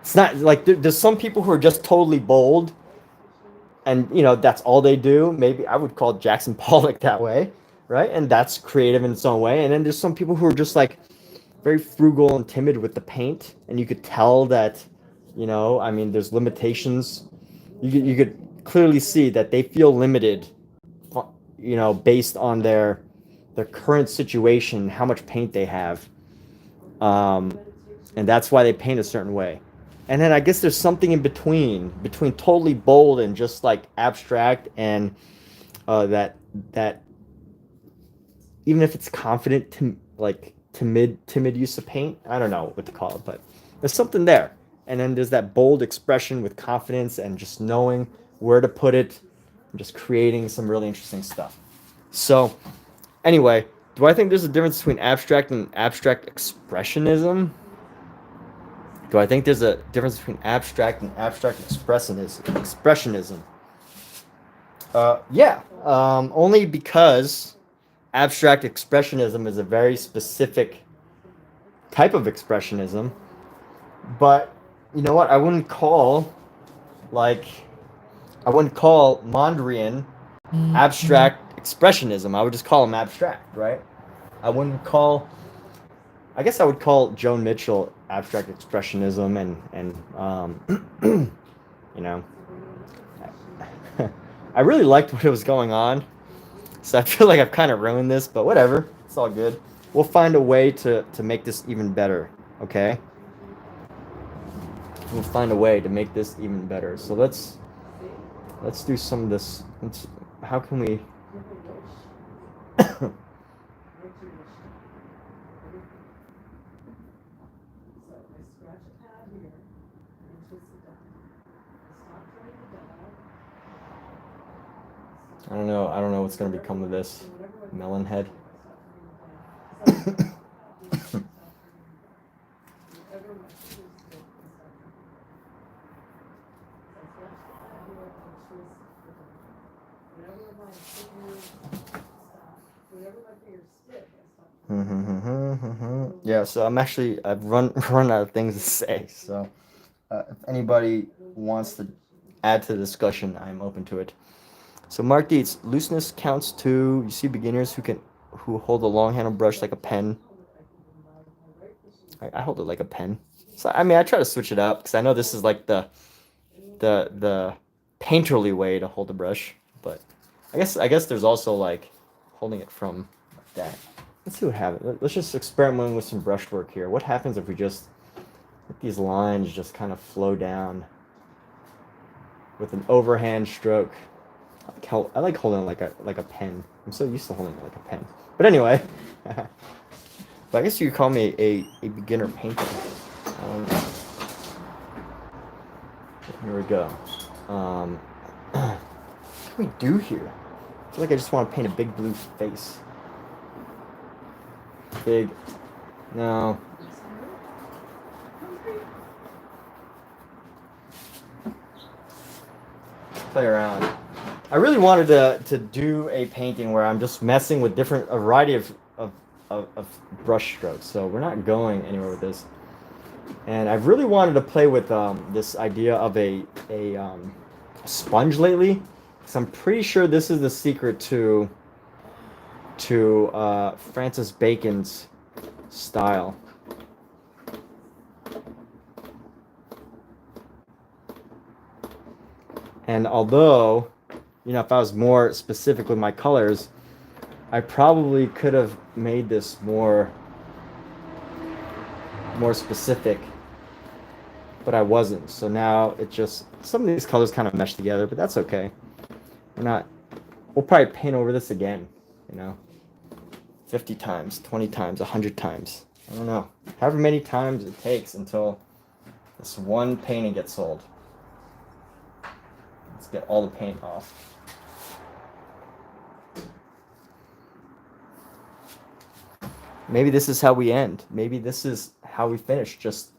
it's not like there's some people who are just totally bold, and that's all they do. Maybe I would call Jackson Pollock that way, right? And that's creative in its own way. And then there's some people who are just like very frugal and timid with the paint, and you could tell that, I mean, there's limitations. You could clearly see that they feel limited, based on their current situation, how much paint they have, and that's why they paint a certain way. And then I guess there's something in between totally bold and just like abstract, and that even if it's confident, like timid use of paint. I don't know what to call it, but there's something there. And then there's that bold expression with confidence and just knowing where to put it, and just creating some really interesting stuff. So anyway, do I think there's a difference between abstract and abstract expressionism? Do I think there's a difference between abstract and abstract expressionism? Yeah. Only because abstract expressionism is a very specific type of expressionism. But you know what? I wouldn't call Mondrian abstract expressionism. I would just call him abstract, right? I guess I would call Joan Mitchell abstract expressionism, and you know, I really liked what was going on, so I feel like I've kind of ruined this, but whatever, it's all good. We'll find a way to make this even better, okay? We'll find a way to make this even better. So let's do some of this. How can we? I don't know. I don't know what's gonna become of this melon head. Yeah, so I've run out of things to say. So if anybody wants to add to the discussion, I'm open to it. So Mark Dietz, looseness counts too. You see beginners who hold a long handle brush like a pen. I hold it like a pen. So I mean, I try to switch it up because I know this is like the painterly way to hold the brush, but I guess there's also like holding it from like that. Let's see what happens. Let's just experiment with some brushwork here. What happens if we just let these lines just kind of flow down with an overhand stroke? I like holding it like a pen. I'm so used to holding it like a pen. But anyway, but I guess you could call me a beginner painter. Here we go. What can we do here? I feel like I just want to paint a big blue face. No. Play around. I really wanted to do a painting where I'm just messing with a variety of brush strokes. So we're not going anywhere with this. And I've really wanted to play with this idea of a sponge lately, because I'm pretty sure this is the secret to Francis Bacon's style. And although, if I was more specific with my colors, I probably could have made this more specific, but I wasn't. So now some of these colors kind of mesh together, but that's okay. We'll probably paint over this again, 50 times, 20 times, 100 times. I don't know. However many times it takes until this one painting gets sold. Let's get all the paint off. Maybe this is how we end. Maybe this is how we finish. Just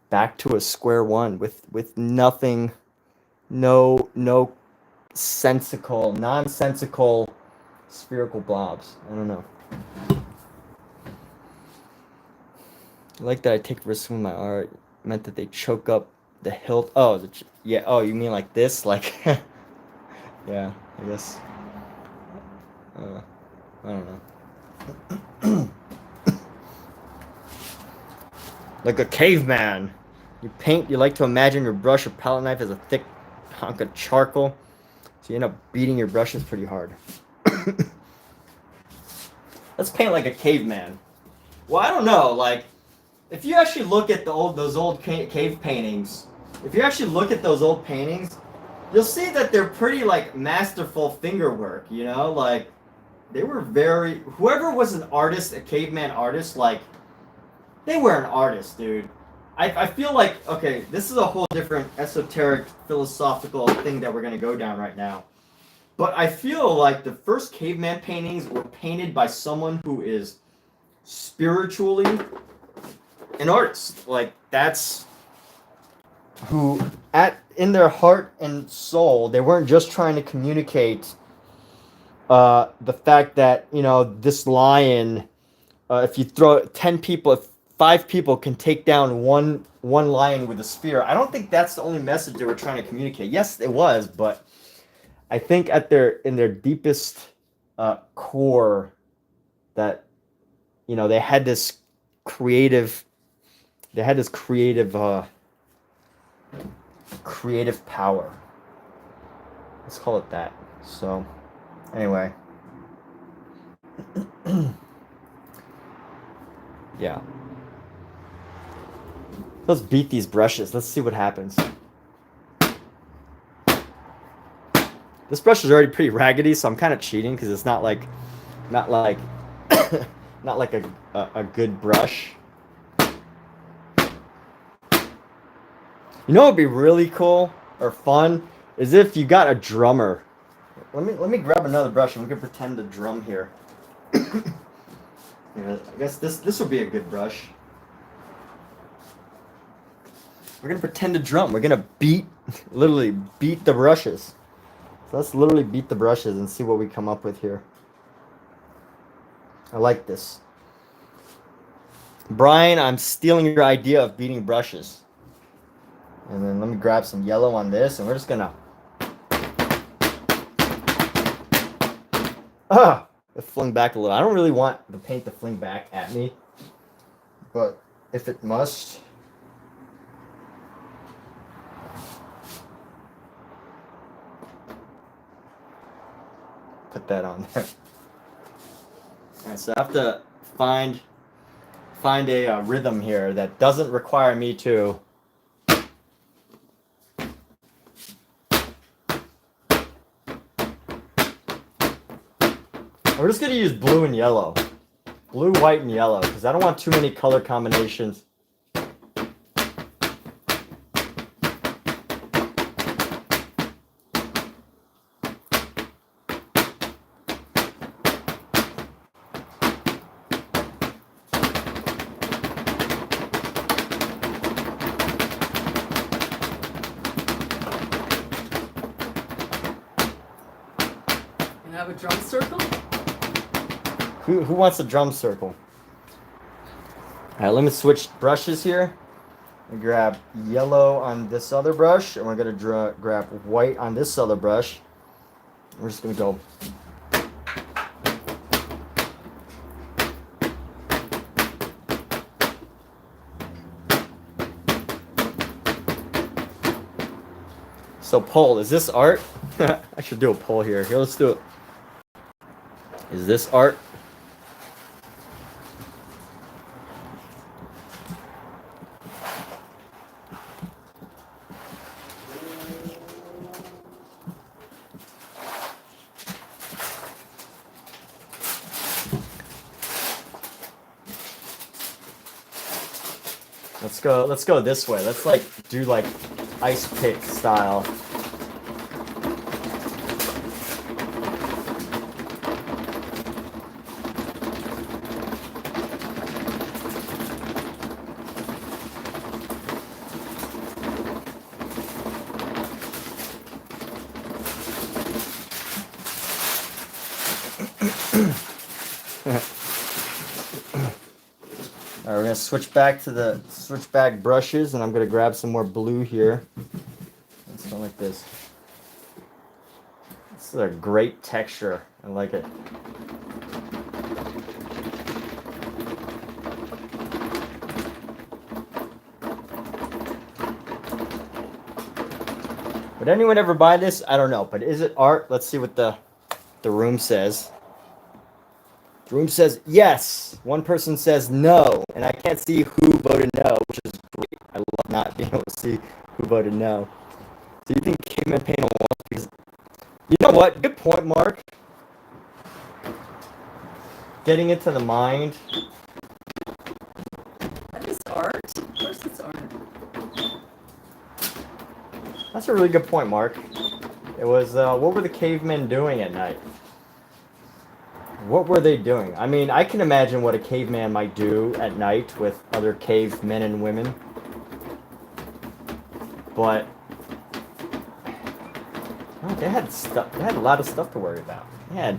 back to a square one with nothing, no nonsensical spherical blobs. I don't know. I like that I take risks with my art. It meant that they choke up the hilt. Oh, yeah. Oh, you mean like this? Like, yeah, I guess. I don't know. Like a caveman. You paint, you like to imagine your brush or palette knife as a thick hunk of charcoal. So you end up beating your brushes pretty hard. Let's paint like a caveman. Well, I don't know. Like, if you actually look at those old cave paintings, if you actually look at those old paintings, you'll see that they're pretty like masterful finger work. You know, like they were very. Whoever was an artist, a caveman artist, like they were an artist, dude. I feel like, okay, this is a whole different esoteric philosophical thing that we're gonna go down right now. But I feel like the first caveman paintings were painted by someone who is spiritually an artist. Like that's who in their heart and soul, they weren't just trying to communicate the fact that, you know, this lion, if you throw 10 people, if 5 people can take down one lion with a spear. I don't think that's the only message they were trying to communicate. Yes, it was, but I think in their deepest core, that, you know, they had this creative power. Let's call it that. So, anyway. Yeah. Let's beat these brushes. Let's see what happens. This brush is already pretty raggedy, so I'm kind of cheating because it's not like a good brush. You know what would be really cool or fun is if you got a drummer. Let me grab another brush and we can pretend to drum here. Yeah, I guess this will be a good brush. We're gonna pretend to drum. We're gonna literally beat the brushes. So let's literally beat the brushes and see what we come up with here. I like this. Brian, I'm stealing your idea of beating brushes. And then let me grab some yellow on this, and we're just gonna... It flung back a little. I don't really want the paint to fling back at me, but if it must... Put that on there. Alright, so I have to find a rhythm here that doesn't require me to... We're just going to use blue and yellow. Blue, white, and yellow, because I don't want too many color combinations. And have a drum circle? Who wants a drum circle? Alright, let me switch brushes here. And grab yellow on this other brush, and we're gonna grab white on this other brush. We're just gonna go. So poll, is this art? I should do a poll here. Here, let's do it. Is this art? Let's go this way. Let's like do like ice pick style. All right, we're gonna switch back to the switchback brushes, and I'm gonna grab some more blue here. And something like this. This is a great texture. I like it. Would anyone ever buy this? I don't know, but is it art? Let's see what the room says. The room says yes. One person says no, and I can't see who voted no, which is great. I love not being able to see who voted no. So you think caveman paint on walls? Because you know what? Good point, Mark. Getting into the mind. That is art. Of course it's art. That's a really good point, Mark. It was, what were the cavemen doing at night? What were they doing? I mean, I can imagine what a caveman might do at night with other cave men and women. But oh, they had stuff. They had a lot of stuff to worry about. They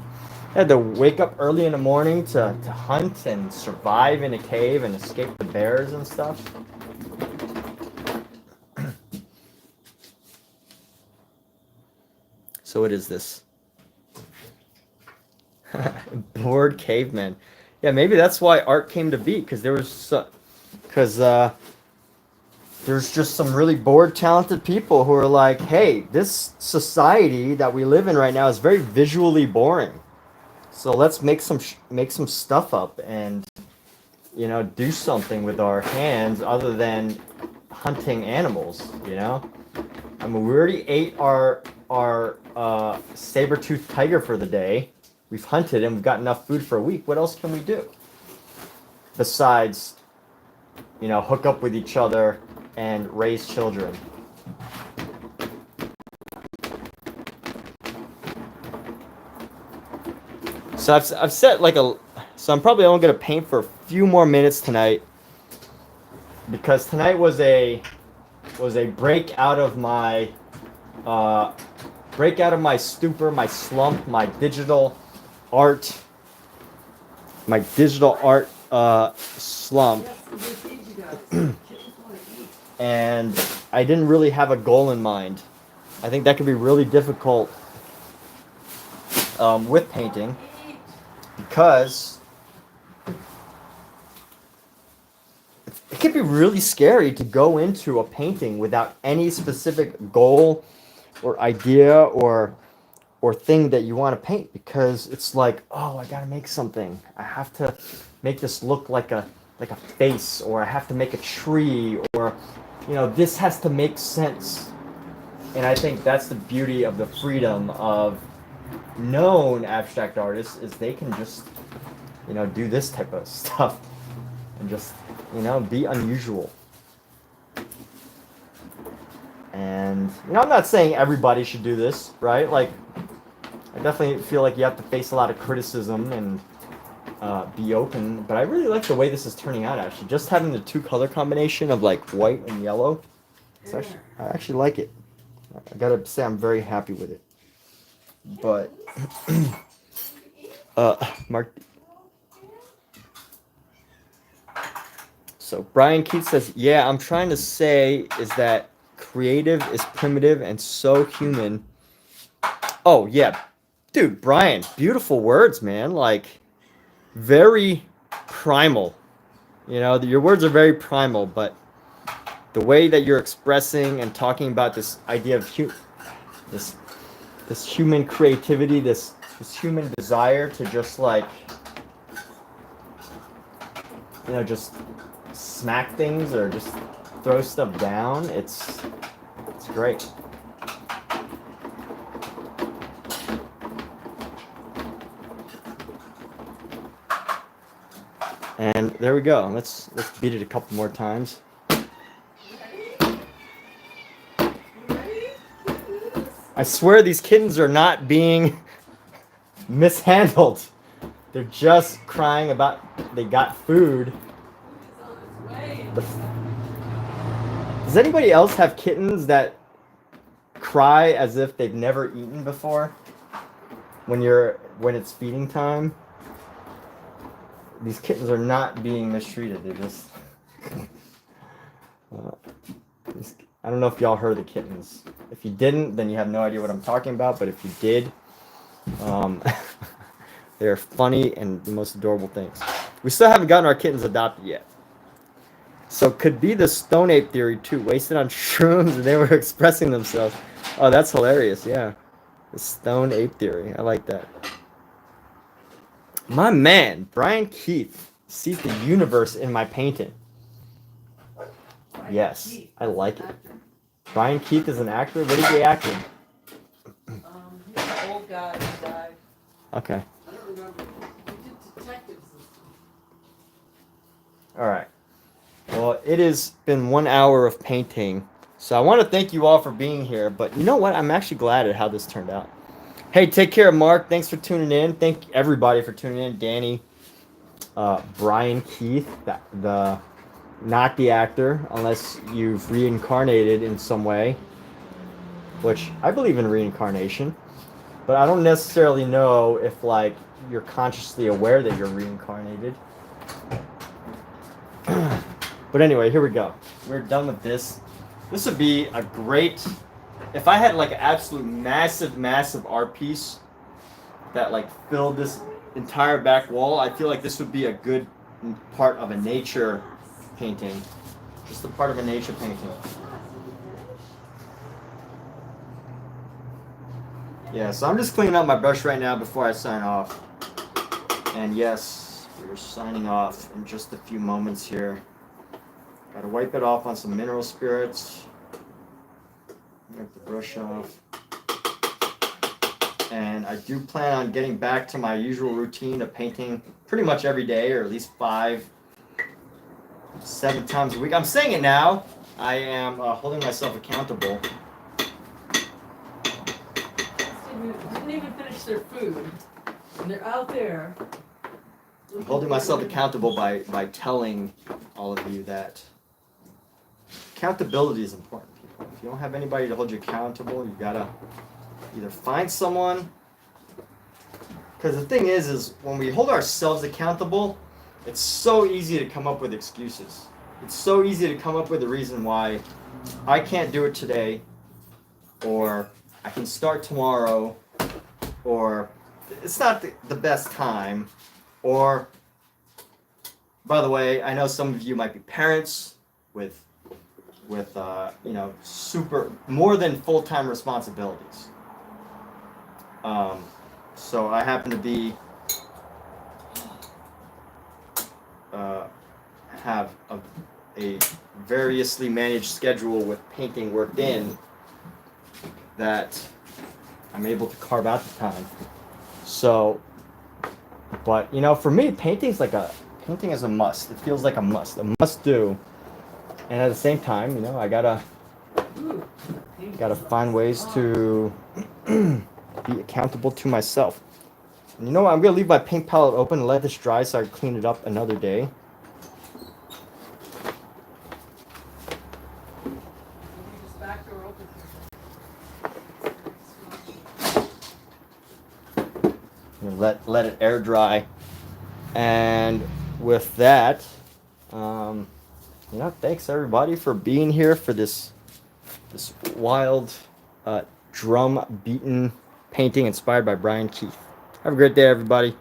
had to wake up early in the morning to hunt and survive in a cave and escape the bears and stuff. So what is this? Bored cavemen. Yeah, maybe that's why art came to be, because there's just some really bored, talented people who are like, hey, this society that we live in right now is very visually boring. So let's make some stuff up and, you know, do something with our hands other than hunting animals. You know, I mean, we already ate our saber-toothed tiger for the day. We've hunted and we've got enough food for a week. What else can we do besides, you know, hook up with each other and raise children? So I've set like so I'm probably only gonna paint for a few more minutes tonight, because tonight was a break out of my stupor, my slump, my digital art slump. And I didn't really have a goal in mind. I think that could be really difficult with painting, because it can be really scary to go into a painting without any specific goal or idea or thing that you want to paint, because it's like, oh, I gotta make something. I have to make this look like a face, or I have to make a tree, or, you know, this has to make sense. And I think that's the beauty of the freedom of known abstract artists, is they can just, you know, do this type of stuff and just, you know, be unusual. And, you know, I'm not saying everybody should do this, right? Like, I definitely feel like you have to face a lot of criticism and be open, but I really like the way this is turning out, actually. Just having the two color combination of like white and yellow, I actually like it. I gotta say I'm very happy with it. But, Mark. So Brian Keith says, yeah, I'm trying to say is that creative is primitive and so human. Oh, yeah. Dude, Brian, beautiful words, man. Like, very primal. You know, your words are very primal, but the way that you're expressing and talking about this idea of this human creativity, this human desire to just, like, you know, just smack things or just throw stuff down, it's great. And there we go. Let's beat it a couple more times. I swear these kittens are not being mishandled. They're just crying about they got food. Does anybody else have kittens that cry as if they've never eaten before? When when it's feeding time, these kittens are not being mistreated. They're just I don't know if y'all heard the kittens. If you didn't, then you have no idea what I'm talking about. But if you did, they're funny and the most adorable things. We still haven't gotten our kittens adopted yet. So it could be the stone ape theory too. Wasted on shrooms and they were expressing themselves. Oh, that's hilarious. Yeah. The stone ape theory. I like that. My man, Brian Keith, sees the universe in my painting. Yes, I like it. Brian Keith is an actor? What is he acting? He's an old guy who died. Okay. I don't remember. He did detectives and stuff. Alright. Well, it has been 1 hour of painting. So I want to thank you all for being here. But you know what? I'm actually glad at how this turned out. Hey, take care, Mark. Thanks for tuning in. Thank everybody for tuning in. Danny, Brian Keith, not the actor, unless you've reincarnated in some way, which I believe in reincarnation, but I don't necessarily know if like you're consciously aware that you're reincarnated. But anyway, here we go. We're done with this. This would be a great, if I had like an absolute massive art piece that like filled this entire back wall, I feel like this would be a good part of a nature painting. Just a part of a nature painting. Yeah, so I'm just cleaning up my brush right now before I sign off. And yes, we're signing off in just a few moments here. Gotta wipe it off on some mineral spirits. Wipe the brush off. And I do plan on getting back to my usual routine of painting pretty much every day, or at least 5-7 times a week. I'm saying it now. I am holding myself accountable. Didn't even finish their food. And they're out there. I'm holding myself accountable by telling all of you that accountability is important, people. If you don't have anybody to hold you accountable, you gotta either find someone. Because the thing is when we hold ourselves accountable, it's so easy to come up with excuses. It's so easy to come up with a reason why I can't do it today, or I can start tomorrow, or it's not the best time, or, by the way, I know some of you might be parents with you know, more than full-time responsibilities. So I happen to be have a variously managed schedule with painting worked in that I'm able to carve out the time. So, but you know, for me, painting is a must. It feels like a must do. And at the same time, you know, I gotta find ways to be accountable to myself. And you know what? I'm gonna leave my paint palette open and let this dry so I can clean it up another day. Let it air dry. And with that, you know, thanks everybody for being here for this wild drum beaten painting inspired by Brian Keith. Have a great day, everybody.